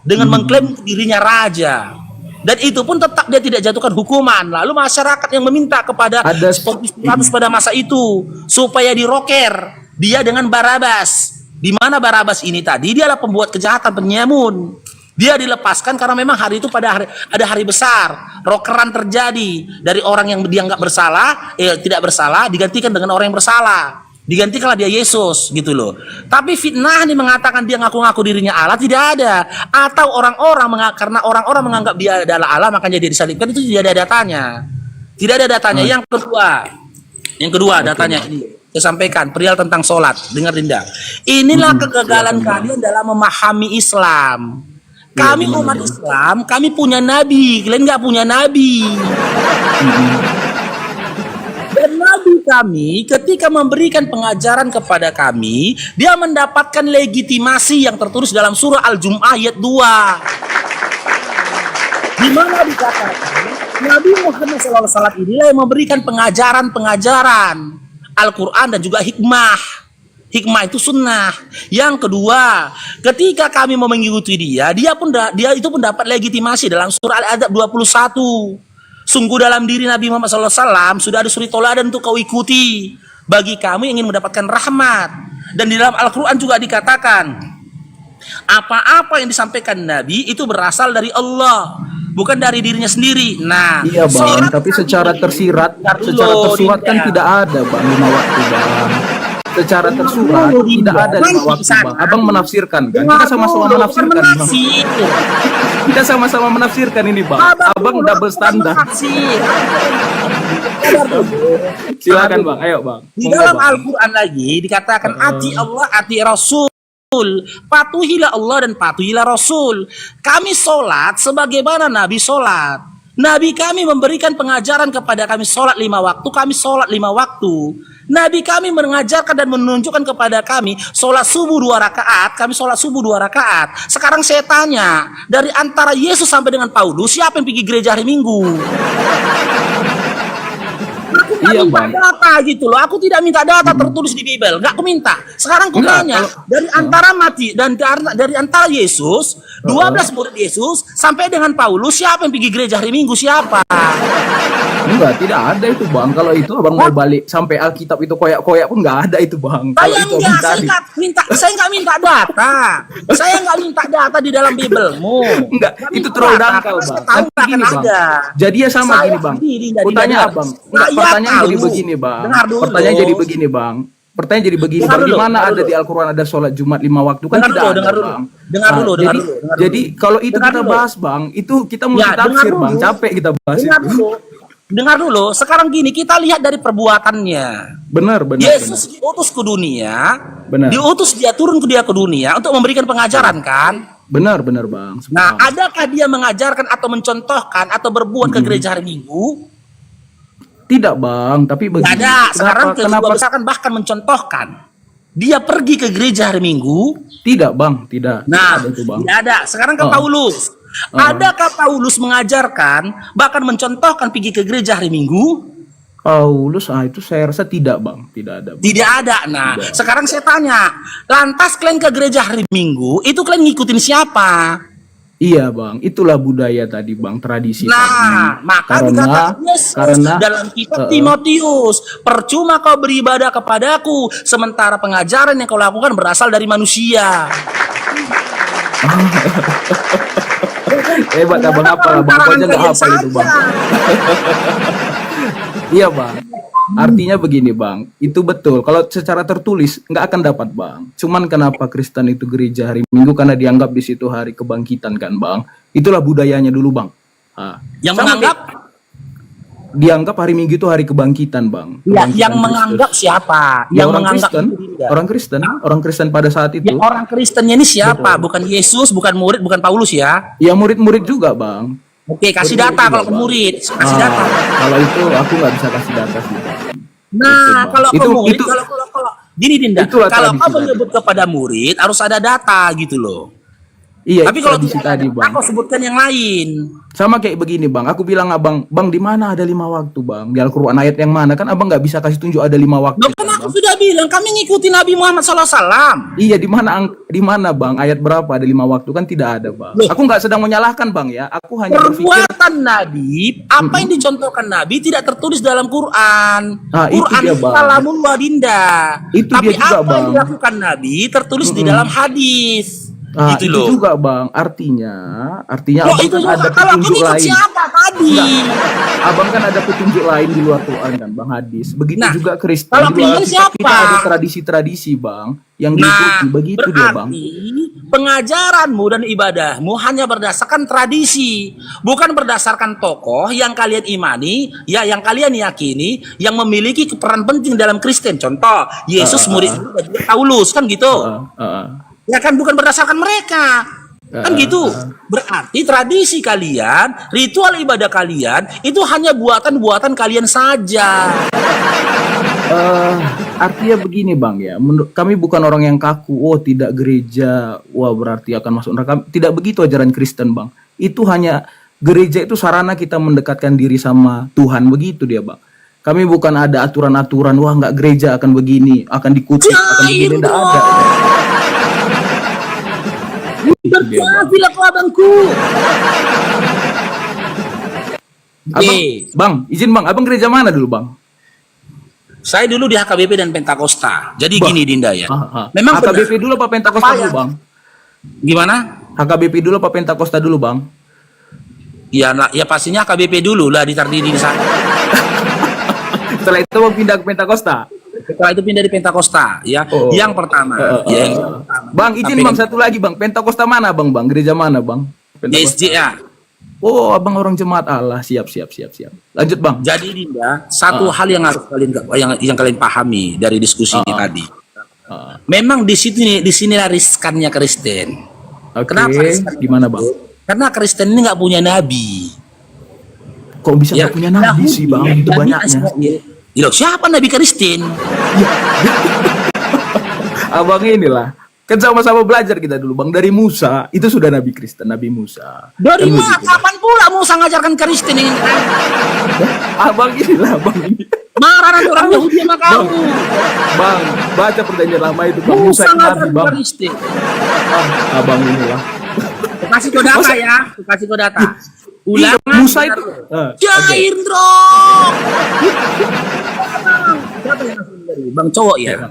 dengan mengklaim dirinya raja. Dan itu pun tetap dia tidak jatuhkan hukuman. Lalu masyarakat yang meminta kepada Pontius pada masa itu supaya diroker dia dengan Barabas. Di mana Barabas ini tadi dia adalah pembuat kejahatan, penyamun. Dia dilepaskan karena memang hari itu ada hari besar, rokeran terjadi dari orang yang dianggap bersalah, tidak bersalah digantikan dengan orang yang bersalah. Digantikanlah dia Yesus gitu loh. Tapi fitnah ini mengatakan dia ngaku-ngaku dirinya Allah tidak ada. Atau karena orang-orang menganggap dia adalah Allah makanya dia disalibkan, itu tidak ada datanya. Tidak ada datanya. Yang kedua datanya ini saya sampaikan perihal tentang sholat. Dengar Dinda. Inilah kegagalan kalian dalam memahami Islam. Kami umat Islam, kami punya nabi, kalian nggak punya nabi. Dan nabi kami ketika memberikan pengajaran kepada kami, dia mendapatkan legitimasi yang tertulis dalam surah Al-Jum'ah ayat 2. Di mana dikatakan Nabi Muhammad SAW inilah yang memberikan pengajaran Al-Quran dan juga hikmah. Hikmah itu sunnah. Yang kedua, ketika kami mau mengikuti dia itu pun dapat legitimasi dalam surah Al-Adab 21. Sungguh dalam diri Nabi Muhammad SAW sudah ada suri toladan untuk kau ikuti bagi kamu yang ingin mendapatkan rahmat. Dan di dalam Al-Quran juga dikatakan apa-apa yang disampaikan Nabi itu berasal dari Allah, bukan dari dirinya sendiri. Nah, iya bang, tapi secara tersirat kan tidak ada bang 5 waktu bang. Secara tersurat tidak ada 5 waktu bang. Abang menafsirkan kan? Kita sama-sama menafsirkan bang. Kita sama-sama menafsirkan ini bang. Abang double standar. Silakan bang, ayo bang. Di dalam Al-Quran lagi dikatakan ati Allah, ati Rasul. Patuhilah Allah dan patuhilah Rasul. Kami sholat sebagaimana Nabi sholat. Nabi kami memberikan pengajaran kepada kami sholat 5 waktu, kami sholat 5 waktu. Nabi kami mengajarkan dan menunjukkan kepada kami sholat subuh 2 rakaat, kami sholat subuh 2 rakaat. Sekarang saya tanya, dari antara Yesus sampai dengan Paulus, siapa yang pergi gereja hari Minggu? Aku minta data gitu loh. Aku tidak minta data tertulis di Bible. Enggak, aku minta. Sekarang aku tanya, dari antara dari antara Yesus, 12 murid Yesus sampai dengan Paulus, siapa yang pergi gereja hari Minggu? Siapa? Enggak, tidak ada itu bang. Kalau itu abang mau balik sampai Alkitab itu koyak-koyak pun enggak ada itu bang. Saya enggak minta data. Saya enggak minta data di dalam Biblemu. Enggak, itu terlalu dangkal bang. Nanti gini bang. Jadi ya sama gini bang. Kutanya abang. Enggak, pertanyaan jadi begini bang. Pertanyaan jadi begini bang. Pertanyaan jadi begini bang. Di mana ada di Al-Quran ada sholat Jumat 5 waktu kan tidak ada bang. Dengar dulu. Jadi kalau itu kita bahas bang, itu kita multi tafsir bang. Capek kita bahas itu. Dengar dulu, sekarang gini, kita lihat dari perbuatannya. Benar. Yesus diutus ke dunia, dia turun ke dunia untuk memberikan pengajaran kan? Benar bang. Nah, adakah dia mengajarkan atau mencontohkan atau berbuat ke gereja hari Minggu? Tidak bang, tapi begini. Tidak ada, sekarang kedua besar kan bahkan mencontohkan. Dia pergi ke gereja hari Minggu? Tidak bang, tidak. Nah, tidak ada. Sekarang ke Paulus. Adakah Paulus mengajarkan bahkan mencontohkan pergi ke gereja hari Minggu? Paulus, itu saya rasa tidak bang, tidak ada. Bang. Tidak ada. Nah, sekarang saya tanya, lantas kalian ke gereja hari Minggu, itu kalian ngikutin siapa? Iya bang, itulah budaya tadi bang, tradisi. Nah, maka dikatakan Yesus dalam kitab Timotius, percuma kau beribadah kepadaku, sementara pengajaran yang kau lakukan berasal dari manusia. Hebat abang apa lah bang, kau aja nggak apa itu bang. Iya bang, artinya begini bang, itu betul. Kalau secara tertulis nggak akan dapat bang. Cuman kenapa Kristen itu gereja hari Minggu karena dianggap di situ hari kebangkitan kan bang. Itulah budayanya dulu bang. Yang menganggap? Dianggap hari Minggu itu hari kebangkitan bang. Ya, yang menganggap siapa? Yang orang menganggap Kristen, orang Kristen pada saat itu. Ya, orang Kristennya ini siapa? Betul. Bukan Yesus, bukan murid, bukan Paulus ya? Ya murid-murid juga bang. Oke, kasih data kalau ke murid, kasih data. Kalau itu aku nggak bisa kasih data sih. Nah, kalau ke murid, kalau gini Dinda, kalau kau menyebut kepada murid harus ada data gitu loh. Iya, Tapi kalau tradisi tidak tadi, ada, Bang. aku sebutkan yang lain. Sama kayak begini, Bang. Aku bilang abang, Bang, di mana ada 5 waktu, Bang? Di Al-Quran ayat yang mana? Kan abang nggak bisa kasih tunjuk ada 5 waktu, Loh, kan kan, aku Bang? sudah bilang kami ngikuti Nabi Muhammad SAW. Iya, di mana, Bang? Ayat berapa ada 5 waktu? Kan tidak ada, Bang. Loh. Aku nggak sedang menyalahkan, Bang, ya. Aku hanya berpikir, Perbuatan Nabi, apa yang dicontohkan Nabi tidak tertulis dalam Quran. Ah, itu Quran dia, itu Bang. kalamullah Dinda. Itu Tapi dia juga, apa yang Bang. dilakukan Nabi tertulis di dalam hadis. itu Gitu loh. juga, Bang. Artinya Loh, abang itu kan ada juga kalau petunjuk ikut lain. siapa tadi? Enggak. Abang kan ada petunjuk lain di luar Quran kan, Bang, hadis. Begitu Nah, juga Kristen. kalau Di luar Kristen Alkitab kita siapa? ada tradisi-tradisi, Bang, yang Nah, diikuti. Begitu dia, Bang. berarti pengajaranmu dan ibadahmu hanya berdasarkan tradisi, bukan berdasarkan tokoh yang kalian imani, ya yang kalian yakini, yang memiliki peran penting dalam Kristen. Contoh, Yesus murid Paulus kan gitu. Ya kan bukan berdasarkan mereka. Kan gitu. Berarti tradisi kalian, ritual ibadah kalian itu hanya buatan-buatan kalian saja. Artinya begini, Bang, ya. Kami bukan orang yang kaku. Oh, tidak gereja, wah berarti akan masuk neraka. Tidak begitu ajaran Kristen, Bang. Itu hanya gereja itu sarana kita mendekatkan diri sama Tuhan, begitu dia, Bang. Kami bukan ada aturan-aturan, wah nggak gereja akan begini, akan dikutuk, akan begini, tidak ada. Berkatilah kau abangku. Abang, Bang, izin, Bang, abang gereja mana dulu, Bang? Saya dulu di HKBP dan Pentakosta. Jadi Bah. gini Dinda ya. Memang Memang HKBP benar. dulu apa Pentakosta Apa dulu, ya? Bang? Gimana? HKBP dulu apa Pentakosta dulu, Bang? Ya, ya pastinya HKBP dulu lah ditardiri di sana. Setelah itu mau pindah ke Pentakosta. Setelah itu pindah di Pentakosta, ya. Oh. Yang pertama, ya, yang pertama. Bang, izin, Sampai Bang, satu lagi, Bang. Pentakosta mana, Bang? Bang, gereja mana, Bang? Pentakosta. DSJ ya. Oh, abang orang jemaat Allah. Siap. Lanjut, Bang. Jadi Dinda, satu hal yang harus yang kalian pahami dari diskusi ini tadi. Memang di sinilah riskannya Kristen. Oke. Kenapa riskan? Gimana, Bang? Karena Kristen ini nggak punya nabi. Kok bisa nggak punya nabi Yahudi, sih, Bang? Itu Nabi banyaknya. Israel. Loh, siapa nabi Kristen? Abang inilah. Kan sama-sama belajar kita dulu, Bang. Dari Musa, itu sudah Nabi Kristen, Nabi Musa. Dari Kan mana? begitu. Kapan pula Musa ngajarkan Kristen ini? Abang inilah, Bang ini. Marah nanti orang Yahudi sama kamu. Bang, baca perjanjian lama itu, Bang. Musa Musa itu Nabi, ngajarkan Bang. Kristen. Abang inilah. Kasih kau data ya, kasih kau data. Iya, Ulangan. Musa itu. Jair Indro. Siapa yang langsung dari? Bang cowok ya.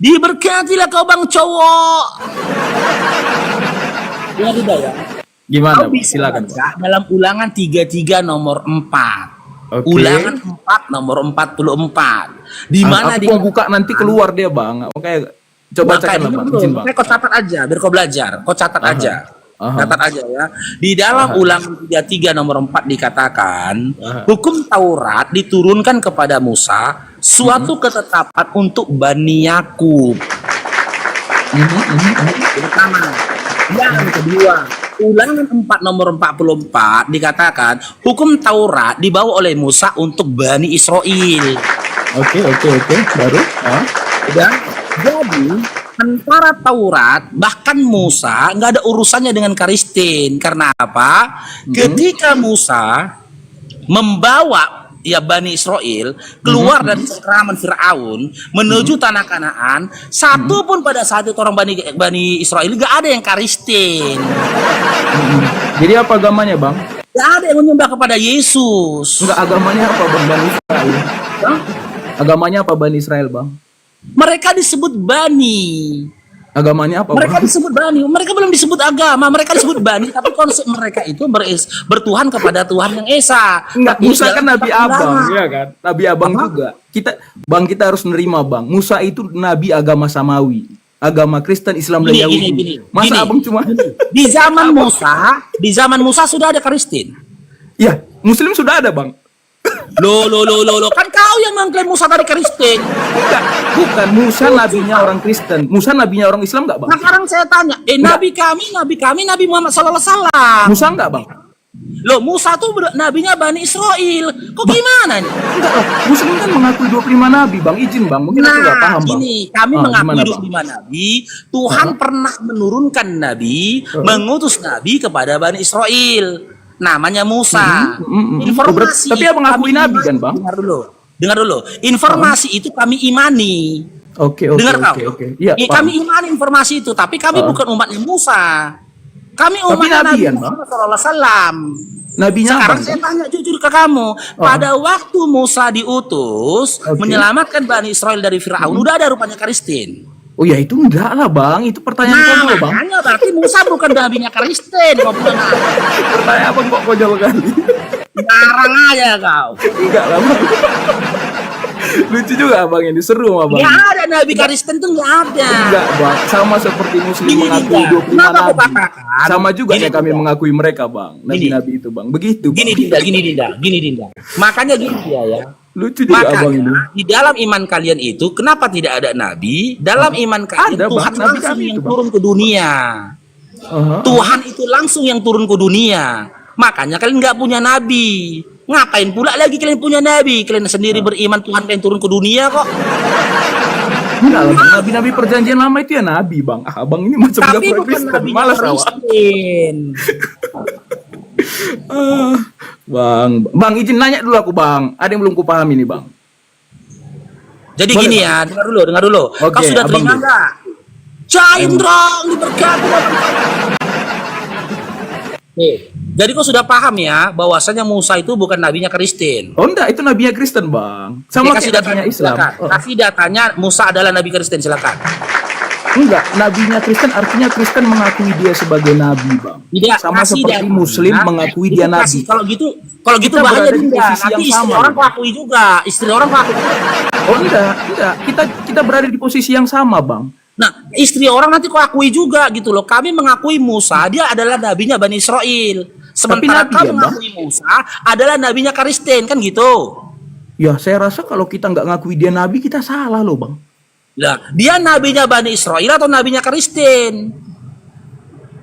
Diberkatilah kau bang cowok. Ya tidak ya. Gimana, Kau Bang? bisa Silakan, Bang. baca dalam ulangan 33 nomor 4. Oke. Ulangan 4 nomor 44. Di mana Aku mau buka nanti keluar dia, Bang. Oke, coba bacakan lah, Bang. Izin, Bang. Kau catat aja, biar kau belajar. Kau catat aja. Catat aja ya. Di dalam ulangan 33 nomor 4 dikatakan, hukum Taurat diturunkan kepada Musa suatu ketetapan untuk Bani Yakub. Pertama. Yang kedua, ulangan 4 nomor 44 dikatakan, hukum Taurat dibawa oleh Musa untuk Bani Israel. Oke. Baru? Udah. Jadi antara Taurat bahkan Musa nggak ada urusannya dengan Kristen. Karena apa? Ketika Musa membawa Bani Israel keluar dari cengkraman Firaun menuju tanah Kanaan, satu pun pada saat itu orang Bani Israel nggak ada yang Kristen. Jadi apa agamanya, Bang? Nggak ada yang menyembah kepada Yesus. Enggak, agamanya apa, Bang? Bani Israel. Agamanya apa Bani Israel, Bang? Mereka disebut Bani. Agamanya apa, Mereka Bang? disebut Bani. Mereka belum disebut agama. Mereka disebut Bani. Tapi konsep mereka itu bertuhan kepada Tuhan yang Esa. Enggak, Tapi Musa dalam kan Nabi kitab Abang, ulama. ya kan? Nabi Abang juga. Kita harus nerima, Bang. Musa itu Nabi agama Samawi. Agama Kristen, Islam dan Yahudi. Masa Abang cuma Di zaman Musa sudah ada Kristen. Ya, Muslim sudah ada, Bang. Loh. Kan kau yang mengklaim Musa dari Kristen. Enggak, bukan Musa nabinya orang Kristen. Musa nabinya orang Islam enggak, Bang? Nah sekarang saya tanya, Nabi kami Nabi Muhammad SAW. Musa enggak, Bang? Loh, Musa tuh nabinya Bani Israel. Kok gimana nih? Enggak loh, Muslim kan mengakui 25 nabi, Bang. Izin, Bang. Mungkin aku nggak paham, Bang. Gini, kami mengakui gimana, 25 nabi. Tuhan pernah menurunkan nabi, mengutus nabi kepada Bani Israel. Namanya Musa. Informasi. Tapi abang akui nabi kan, Bang? Dengar dulu. Informasi itu kami imani. Oke. Dengar kau? Iya, kami imani informasi itu, tapi kami bukan umatnya Musa. Kami umatnya Nabi Muhammad SAW. Nabinya sekarang apa, saya tanya jujur ke kamu, pada waktu Musa diutus menyelamatkan Bani Israel dari Firaun, udah ada rupanya Kristen. Oh ya itu enggak lah, Bang. Itu pertanyaan kamu, Bang. Makanya berarti Musa bukan nabinya Kristen. Pertanyaan apa kok konyol kali? Ngarang aja kau. Enggak lah, Bang. Lucu juga, Bang, ini seru, Bang. Nggak ada nabi Kristen tuh, nggak ada. Enggak, Bang. Sama seperti Muslim mengakui 25 nabi. Sama juga ya kami mengakui mereka, Bang. Nabi-nabi itu, Bang. Begitu, Bang. Gini Dinda. Makanya gini ya. Lucu juga, Abang ini. Di dalam iman kalian itu, kenapa tidak ada nabi? Dalam iman kalian ada, Tuhan Bang, langsung nabi yang itu, turun ke dunia. Tuhan itu langsung yang turun ke dunia. Makanya kalian nggak punya nabi. Ngapain pula lagi kalian punya nabi? Kalian sendiri beriman Tuhan kalian turun ke dunia kok. Enggak lah, Bang. Nabi-nabi perjanjian lama itu ya nabi, Bang. Abang ini macam Tapi bukan Kristen. nabi Malas awak. Bang, izin nanya dulu aku, Bang. Ada yang belum kupahami nih, Bang. Jadi Boleh, gini Bang? ya, dengar dulu. Oke, Kau sudah Abang terima dulu. enggak? Caindra diberkati. Nih, jadi kau sudah paham ya bahwasanya Musa itu bukan nabinya Kristen. Oh enggak, itu nabinya Kristen, Bang. Sama Kasih kayak nabinya Islam. Kasih datanya Musa adalah nabi Kristen, silakan. Enggak, nabinya Kristen artinya Kristen mengakui dia sebagai nabi, Bang. Tidak, sama kasih seperti datanya. Muslim mengakui dia Itu nabi. kasih, kalau gitu Kita bahaya berada di Dinda. posisi Nanti yang istri sama, orang loh. kau akui juga, istri orang kau akui. Oh enggak. Kita berada di posisi yang sama, Bang. Nah, istri orang nanti kau akui juga gitu loh. Kami mengakui Musa, dia adalah nabinya Bani Israel. Sementara nabi kau ya, mengakui Musa adalah nabinya Kristen, kan gitu. Ya, saya rasa kalau kita nggak ngakui dia nabi, kita salah loh, Bang. Lah, dia nabinya Bani Israel atau nabinya Kristen?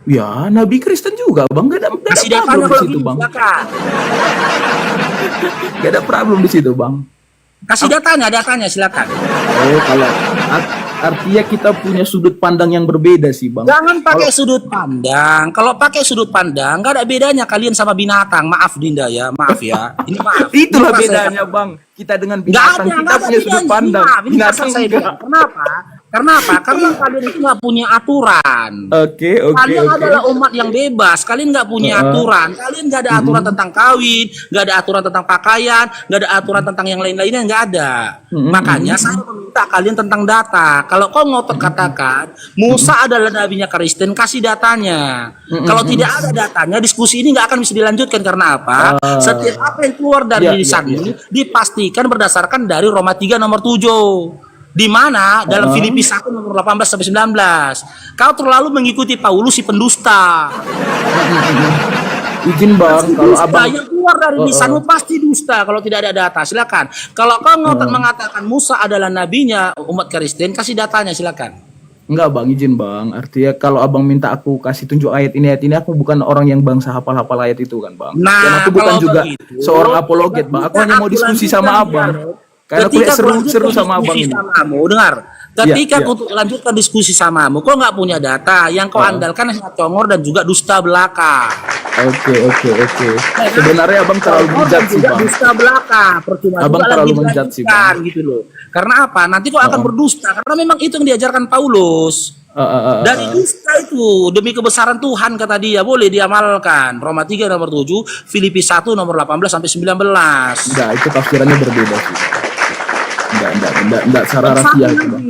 Ya, nabi Kristen juga, Bang. Gak ada Kasih problem datanya di kalau situ, gitu, Bang. silakan. Gak ada problem di situ, Bang. Kasih datanya silakan. Oh, kalau artinya kita punya sudut pandang yang berbeda sih, Bang. Jangan pakai sudut pandang. Kalau pakai sudut pandang, nggak ada bedanya kalian sama binatang. Maaf Dinda ya, maaf ya. Ini maaf. Itulah Ini bedanya, Bang. Kita dengan Nggak binatang ada, kita nggak ada punya sudut bedanya. pandang. Maaf, ini Binatang pasal saya enggak. bilang. Kenapa? Karena kalian itu nggak punya aturan. Oke. Kalian adalah umat yang bebas. Kalian nggak punya aturan. Kalian nggak ada aturan tentang kawin, nggak ada aturan tentang pakaian, nggak ada aturan tentang yang lain-lainnya, nggak ada. Makanya saya meminta kalian tentang data. Kalau kau ngotot katakan Musa adalah nabinya Kristen, kasih datanya. Kalau tidak ada datanya, diskusi ini nggak akan bisa dilanjutkan. Karena apa? Setiap apa yang keluar dari lisanmu dipastikan berdasarkan dari Roma 3 nomor 7. Di mana dalam Filipi 1 nomor 18 sampai 19. Kau terlalu mengikuti Paulus si pendusta. Izin, Bang, kalau abang yang keluar dari lisanmu pasti dusta kalau tidak ada data. Silakan. Kalau kau ngotot mengatakan Musa adalah nabinya umat Kristen, kasih datanya silakan. enggak, Bang, izin, Bang. Artinya kalau abang minta aku kasih tunjuk ayat ini, aku bukan orang yang bangsa hafal-hafal ayat itu kan, Bang. Nah, dan aku bukan kalau juga begitu, seorang apologet, Bang. Aku hanya mau diskusi sama abang. Karena aku lihat seru sama abang ini. Dengar, ketika aku lanjutkan diskusi samamu, kau nggak punya data, yang kau andalkan hanya congor dan juga dusta belaka. Oke. Sebenarnya abang terlalu menjat sih, Bang. Dusta belaka, percuma Abang juga terlalu lagi menjat sih, Bang. gitu loh. Karena apa? Nanti kau akan berdusta, karena memang itu yang diajarkan Paulus. Dari dusta itu demi kebesaran Tuhan kata dia boleh diamalkan. Roma 3 nomor 7, Filipi 1 nomor 18 sampai 19. Enggak, itu tafsirannya berbeda sih. Enggak secara rahasia itu, Bang.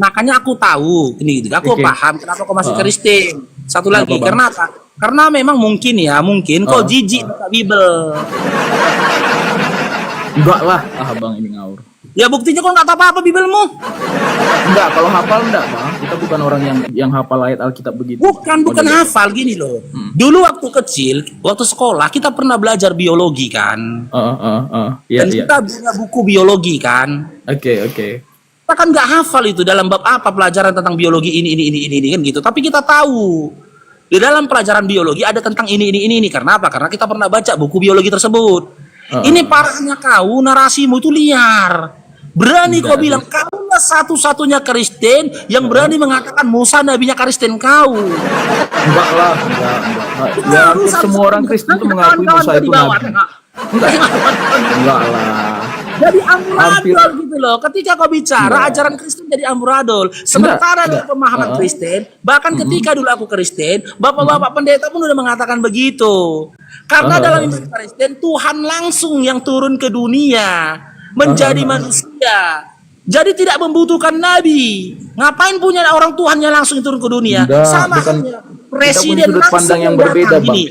Makanya aku tahu ini, aku paham kenapa kau masih Kristen. Satu lagi, Kenapa, Bang? karena apa? Karena memang mungkin kau jijik baca Bible. Enggak lah, Bang, ini ngawur. Ya buktinya kau nggak tahu apa-apa Biblemu. Enggak, kalau hafal enggak, Bang. Kita bukan orang yang hafal ayat Alkitab begitu. Bukan hafal gini loh. Dulu waktu kecil, waktu sekolah kita pernah belajar biologi kan. Dan kita punya buku biologi kan. Oke. Kita kan nggak hafal itu dalam bab apa pelajaran tentang biologi ini kan gitu. Tapi kita tahu Di dalam pelajaran biologi ada tentang ini. Karena apa? Karena kita pernah baca buku biologi tersebut. Ini parahnya kau, narasimu itu liar. Berani kau bilang kaulah satu-satunya Kristen yang berani mengatakan Musa nabinya Kristen kau. Enggak lah, enggak. Ya, hampir semua orang Kristen itu mengakui Musa itu nabi. Enggak lah. Jadi amburadul gitu loh. Ketika kau bicara ajaran Kristen jadi amburadul. Sementara dalam pemahaman Kristen, bahkan ketika dulu aku Kristen, bapak-bapak pendeta pun udah mengatakan begitu. Karena dalam iman Kristen Tuhan langsung yang turun ke dunia menjadi manusia. Jadi tidak membutuhkan nabi. Ngapain punya orang Tuhannya langsung turun ke dunia? Sama halnya presiden sudut pandang yang berbeda, Bang.